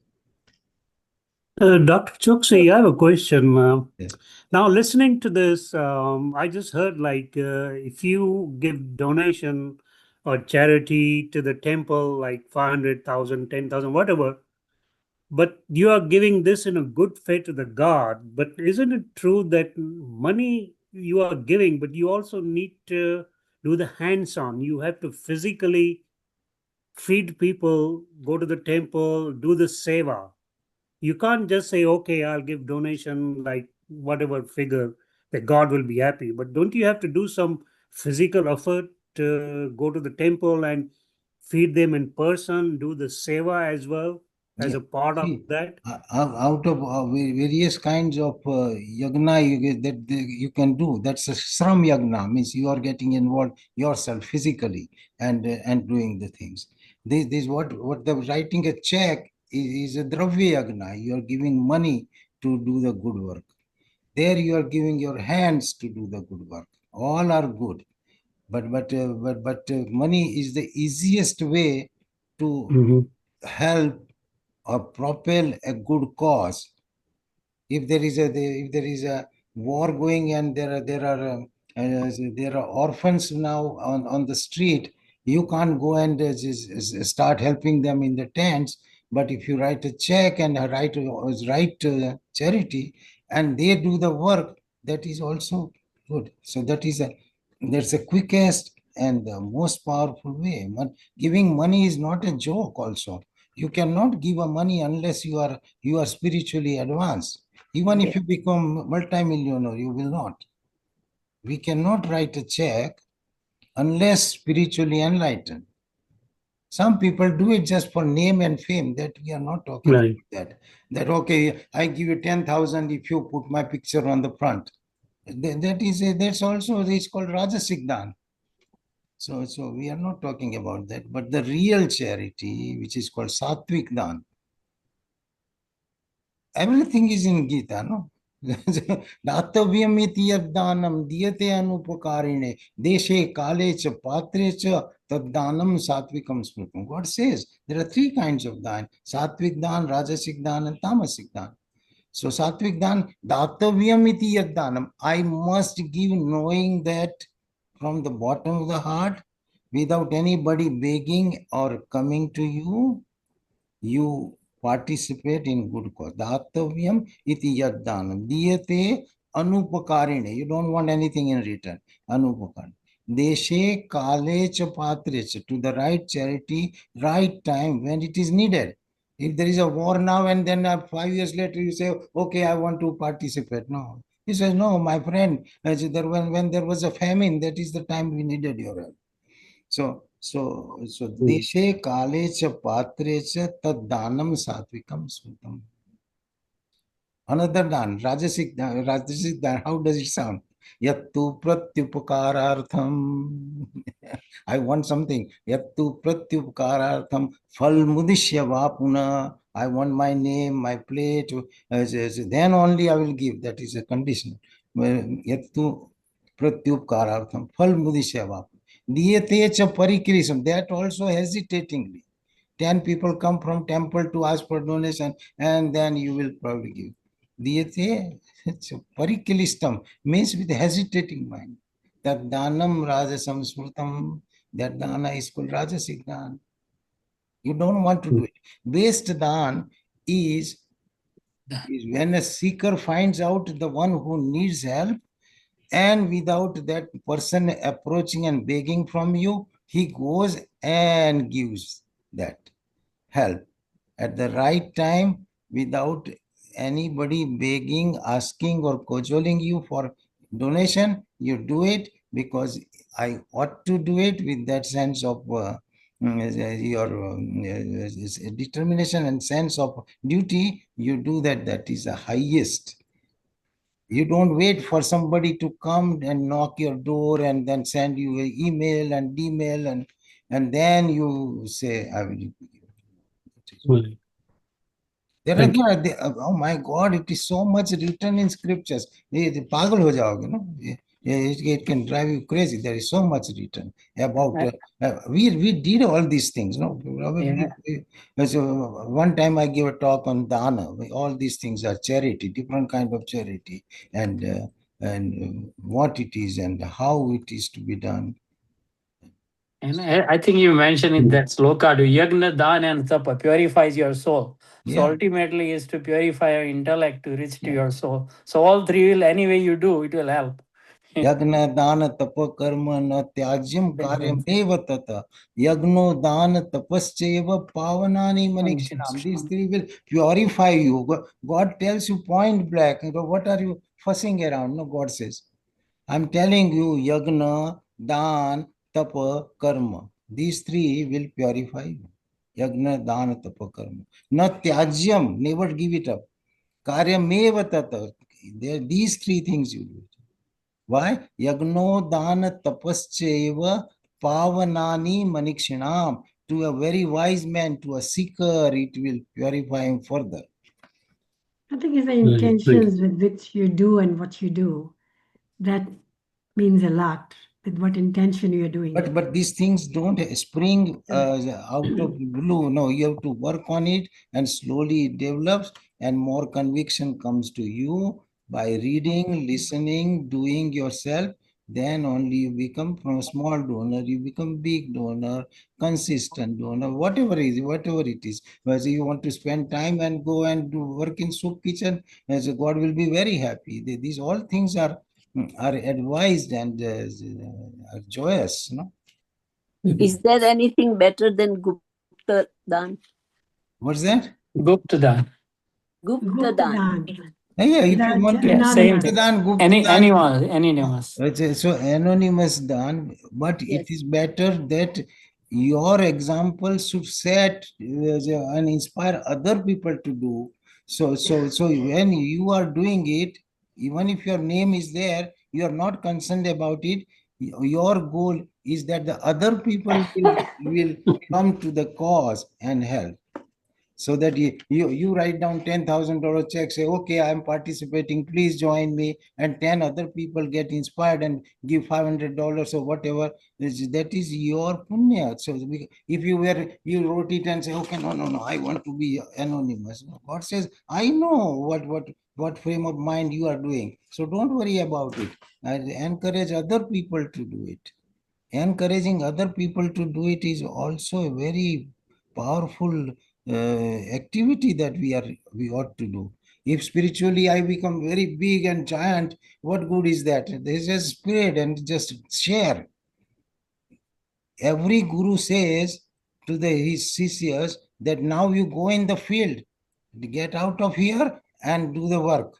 Dr. Chokshi, I have a question. Yes. Now, listening to this, I just heard like if you give donation or charity to the temple, like 500,000, 10,000, whatever, but you are giving this in a good faith to the God. But isn't it true that money you are giving, but you also need to do the hands on? You have to physically feed people, go to the temple, do the seva. You can't just say, okay, I'll give donation like whatever figure that God will be happy. But don't you have to do some physical effort to go to the temple and feed them in person, do the seva as well as Yeah. a part of See, that? out of various kinds of yagna you can do. That's a shram yagna, means you are getting involved yourself physically and doing the things. This what the writing a check is a dravya yagna. You are giving money to do the good work. There you are giving your hands to do the good work. All are good, but money is the easiest way to Mhm. help or propel a good cause. If there is a war going and there are orphans now on the street, you can't go and start helping them in the tents. But if you write a check and write charity, and they do the work, that is also good. So that's the quickest and the most powerful way. But giving money is not a joke. Also, you cannot give a money unless you are spiritually advanced. Even if Yes. you become multimillionaire, you will not. We cannot write a check unless spiritually enlightened. Some people do it just for name and fame. That we are not talking Right. about that. That okay, I give you 10,000 if you put my picture on the front. That's also it's called Rajasic Dan. So we are not talking about that. But the real charity, which is called Sattvic Dan, everything is in Gita, no? दातव्यमिति यद्दानं दीयते अनुपकारिणे देशे काले च पात्रे च तद्दानं सात्विकं स्मृतं. God says there are three kinds of dan: sattvic dan, rajasic dan, and tamasic dan. So sattvic dan, datavyamiti yaddanam, I must give knowing that from the bottom of the heart, without anybody begging or coming to you, you participate in good cause. Datavyam iti yaddanam. Diyate anupakarine. You don't want anything in return. Anupakarine. Deshe kale cha patre cha. To the right charity, right time when it is needed. If there is a war now and then 5 years later you say, okay, I want to participate. No. He says, no, my friend, when there was a famine, that is the time we needed your help. So Mm. deshe kale cha patre cha tad danam satvikam smritam. Another dan, Rajasic dan, how does it sound? Yattu pratyupakarartham. I want something. Yattu pratyupakarartham fal mudishya vapuna. I want my name, my plate. Then only I will give. That is a condition. Yattu pratyupakarartham fal mudishya vapuna. Diyate cha parikrisam. That also hesitatingly. 10 people come from temple to ask for donation, and then you will probably give. Diyate parikilistam means with hesitating mind. That danam rajasam smrutam, that dana is called rajasic dan. You don't want to do it. Based dan is when a seeker finds out the one who needs help, and without that person approaching and begging from you, he goes and gives that help at the right time without anybody begging, asking, or cajoling you for donation. You do it because I ought to do it with that sense of your determination and sense of duty. You do that. That is the highest. You don't wait for somebody to come and knock your door and then send you an email and email and then you say, I will give you. Right. Thank you. Oh my God, it is so much written in scriptures. पागल हो जाओगे, no? It can drive you crazy. There is so much written about. We did all these things, no? Yeah. So one time I gave a talk on dana. All these things are charity, different kind of charity, and what it is and how it is to be done. And I think you mentioned in that sloka, do yagna, dana, and tapa purifies your soul. So Yeah. ultimately is to purify your intellect to reach to Yeah. your soul. So all three will, any way you do, it will help. यज्ञ दान तप कर्म न त्याज्यम कार्यमेव तत यज्ञो दान तपश्चैव पावनानि मनीषिणाम. These three will purify you. God tells you point blank, what are you fussing around? No, God says, I'm telling you, yagna, dan, tapa, karma. These three will purify you. Yagna, dan, tapa, karma. Not tyajyam, never give it up. Karyameva tata. These three things you do. Why? Yagno dana tapascheva pavanani manikshinam. To a very wise man, to a seeker, it will purify him further. I think it's the intentions with which you do and what you do. That means a lot with what intention you're doing it. But these things don't spring out of the blue. No, you have to work on it, and slowly it develops, and more conviction comes to you by reading, listening, doing yourself. Then only you become from a small donor, you become big donor, consistent donor, whatever it is. Whether you want to spend time and go and do work in soup kitchen, as God will be very happy. These all things are advised and are joyous, no? Is there anything better than Gupta Dan? What's that? Gupta dan. Gupta Dan. Guptadan. Yeah, if you want to Yeah, same Anonymous. thing. Gupta Dan. Anyone, anonymous. So anonymous Dan, but it Yes. is better that your example should set and inspire other people to do. So when you are doing it, even if your name is there, you are not concerned about it. Your goal is that the other people will come to the cause and help. So that you write down $10,000 check, say, okay, I'm participating, please join me, and 10 other people get inspired and give $500 or whatever. That is your punya. So if you wrote it and say, okay, no, I want to be anonymous. God says, I know what frame of mind you are doing. So don't worry about it. I encourage other people to do it. Encouraging other people to do it is also a very powerful activity that we ought to do. If spiritually I become very big and giant, what good is that? They just spread and just share. Every guru says to his sishyas that now you go in the field, get out of here and do the work.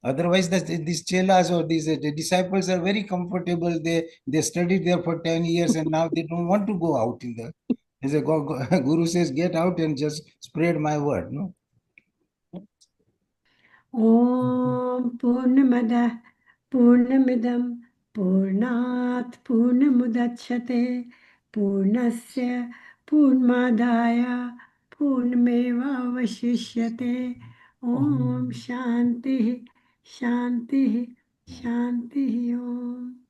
Otherwise, these chelas or these the disciples are very comfortable. They studied there for 10 years and now they don't want to go out in the. As a guru says, get out and just spread my word. No. Om Purnamada Purnamidam Purnat Purnamudachyate Purnasya Purnmadaya Purnameva Vashishyate. Om Shanti Shanti Shanti Om.